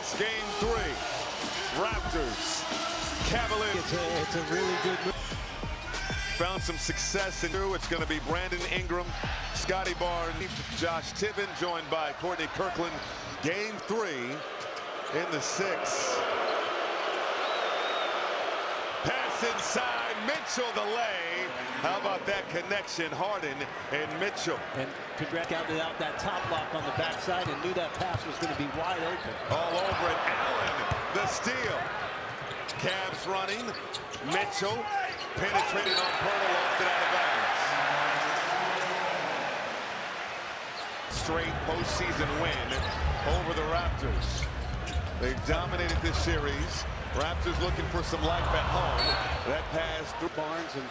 It's game 3. Raptors, Cavaliers. It's a really good move. Found some success in it's going to be Brandon Ingram, Scotty Barnes, Josh Tibbin, joined by Courtney Kirkland. Game 3 in the 6th. Pass inside, Mitchell the lay. How about that connection, Harden and Mitchell. And congrats out that top block on the backside and knew that pass was going to be wide open. All over it, Allen, the steal. Cavs running, Mitchell penetrating on Pirtle, lost it out of bounds. Straight postseason win over the Raptors. They've dominated this series. Raptors looking for some life at home. That pass through Barnes, and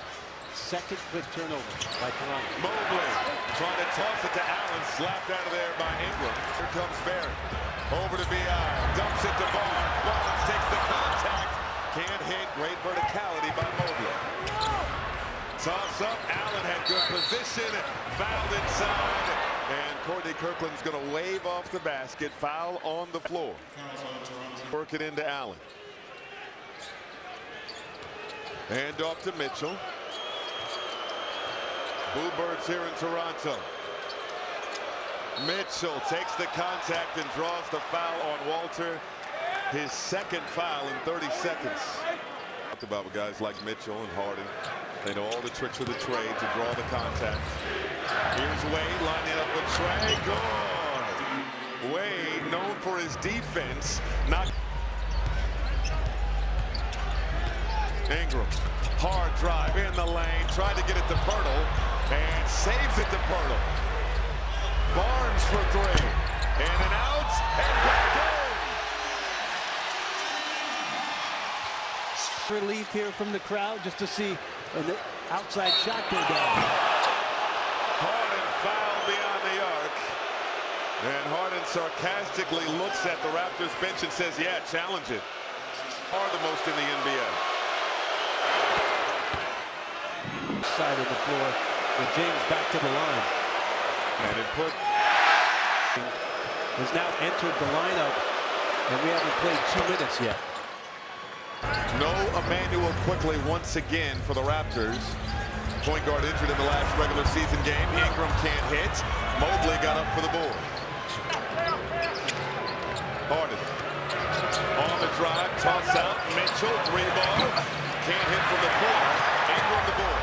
second quick turnover by Toronto. Mobley trying to toss it to Allen, slapped out of there by Ingram. Here comes Barrett. Over to B.I. Dumps it to Barnes. Barnes takes the contact. Can't hit. Great verticality by Mobley. Toss up. Allen had good position. Fouled inside. And Courtney Kirkland's going to wave off the basket. Foul on the floor. Work it into Allen. Hand off to Mitchell. Blue Birds here in Toronto. Mitchell takes the contact and draws the foul on Walter. His second foul in 30 seconds. Talked about with guys like Mitchell and Harden. They know all the tricks of the trade to draw the contact. Here's Wade lining up with Trey. Good. Wade, known for his defense, not. Ingram, hard drive in the lane, tried to get it to Pirtle, and saves it to Pirtle. Barnes for 3, in and out, and back in. Relief here from the crowd just to see an outside shot go down. Harden fouled beyond the arc, and Harden sarcastically looks at the Raptors bench and says, yeah, challenge it. Are the most in the NBA. Side of the floor with James back to the line. And it put has now entered the lineup, and we haven't played 2 minutes yet. No Emmanuel quickly once again for the Raptors. Point guard injured in the last regular season game. Ingram can't hit. Mobley got up for the board. Harden on the drive, toss out. Mitchell, 3-ball. Can't hit from the corner. Ingram the board.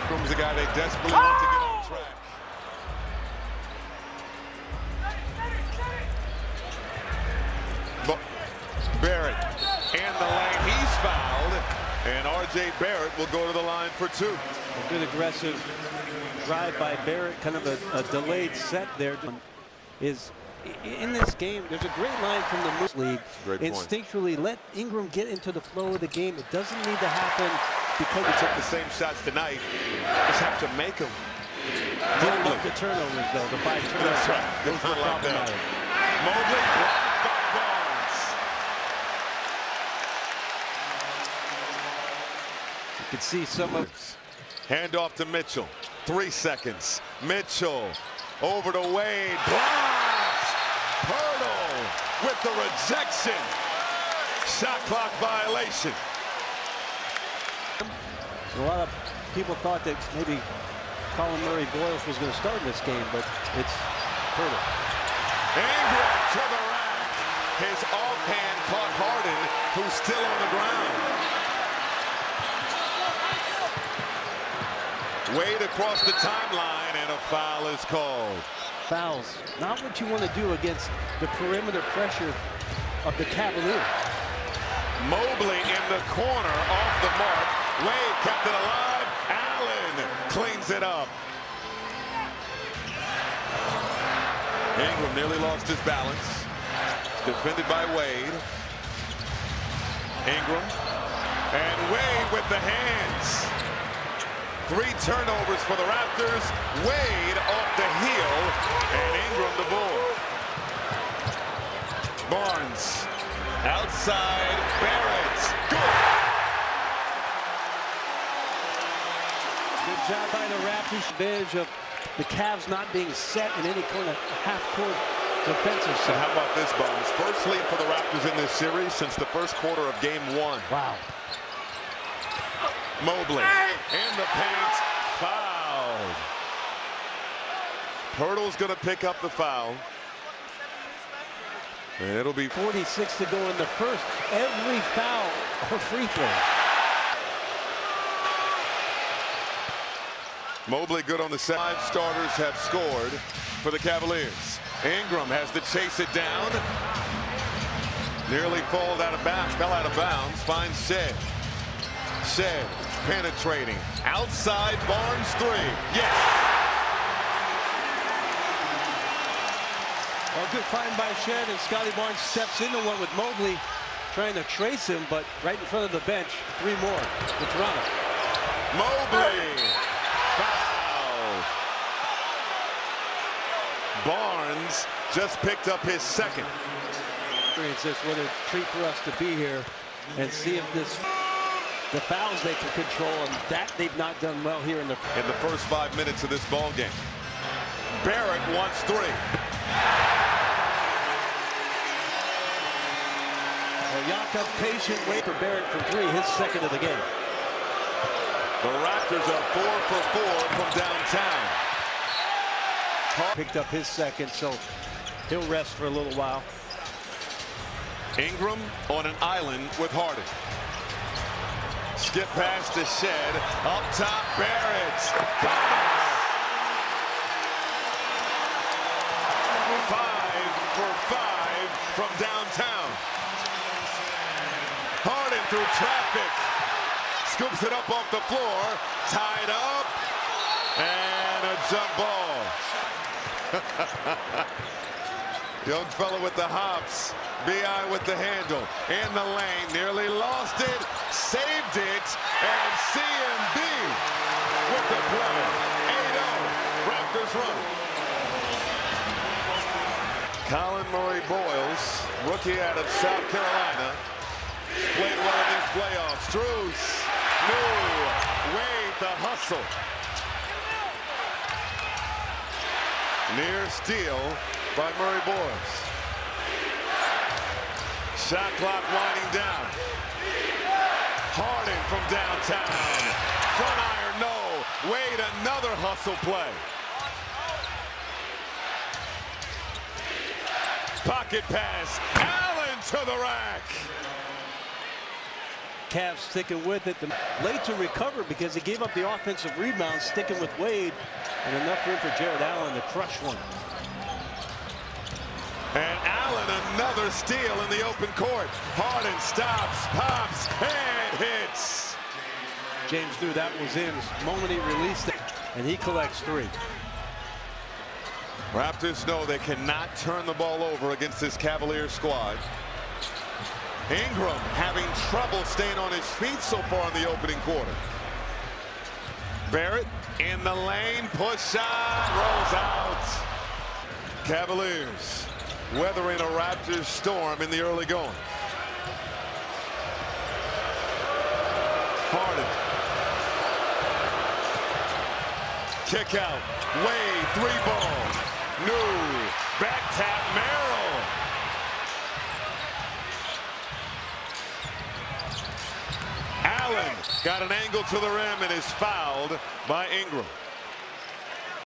Ingram's the guy they desperately want to get on track. Barrett in the lane, he's fouled, and R.J. Barrett will go to the line for 2. A good aggressive drive by Barrett, kind of a delayed set there. Is in this game, there's a great line from the Moose League. Instinctually, let Ingram get into the flow of the game. It doesn't need to happen because we took the same shots tonight. Just have to make them. Don't look the turnovers, though. The 5 turnovers. That's right. Those were problematic. Mobley blocked by Barnes. You can see some of. Hand off to Mitchell. 3 seconds. Mitchell over to Wade. Blocked. Pirtle with the rejection. Shot clock violation. A lot of people thought that maybe Colin Murray-Boyles was going to start in this game, but it's Pirtle. Ingram to the rack. His offhand caught Harden, who's still on the ground. Wade across the timeline, and a foul is called. Fouls, not what you want to do against the perimeter pressure of the Cavaliers. Mobley in the corner, off the mark. Wade kept it alive. Allen cleans it up. Ingram nearly lost his balance. Defended by Wade. Ingram. And Wade with the hands. 3 turnovers for the Raptors. Wade off the heel. And Ingram the board. Barnes. Outside. Barrett. Good. Good job by the Raptors. Advantage of the Cavs not being set in any kind of half-court defensive So side. how about this, Bones? First lead for the Raptors in this series since the first quarter of game 1. Wow. Mobley in the paint, fouled. Pirtle's going to pick up the foul. And it'll be 46 to go in the first. Every foul or free throw. Mobley good on the side. 5 starters have scored for the Cavaliers. Ingram has to chase it down. Nearly fell out of bounds. Finds Shed. Shed penetrating. Outside Barnes 3. Yes. Well, good find by Shed, and Scotty Barnes steps into one with Mobley trying to trace him, but right in front of the bench, 3 more to Toronto. Mobley. Foul. Barnes just picked up his second. It's just what a treat for us to be here and see if the fouls they can control, and that they've not done well here in the first 5 minutes of this ball game. Barrett wants 3. Well, Jakob patient wait for Barrett from 3, his second of the game. The Raptors are 4 for 4 from downtown. Picked up his second, so he'll rest for a little while. Ingram on an island with Harden. Skip pass to Shed. Up top, Barrett. 5 for 5 from downtown. Harden through traffic. Scoops it up off the floor. Tied up. And a jump ball. Young fella with the hops. B.I. with the handle. In the lane. Nearly lost it. Saved it. And CMB with the play. 8-0. Raptors run. Colin Murray Boyles, rookie out of South Carolina. Played well in these playoffs. Strus. No. Wade the hustle. Near steal by Murray Boyles. Shot clock winding down. Harden from downtown. Front iron, no. Wade, another hustle play. Pocket pass. Allen to the rack. Cavs sticking with it. Late to recover because he gave up the offensive rebound, sticking with Wade, and enough room for Jared Allen to crush one. And Allen, another steal in the open court. Harden stops, pops, and hits. James knew that was in the moment he released it, and he collects 3. Raptors know they cannot turn the ball over against this Cavaliers squad. Ingram having trouble staying on his feet so far in the opening quarter. Barrett in the lane, push shot, rolls out. Cavaliers weathering a Raptors storm in the early going. Harden. Kick out. Wade, 3-ball. No. Back tap, Merrill. Allen got an angle to the rim and is fouled by Ingram.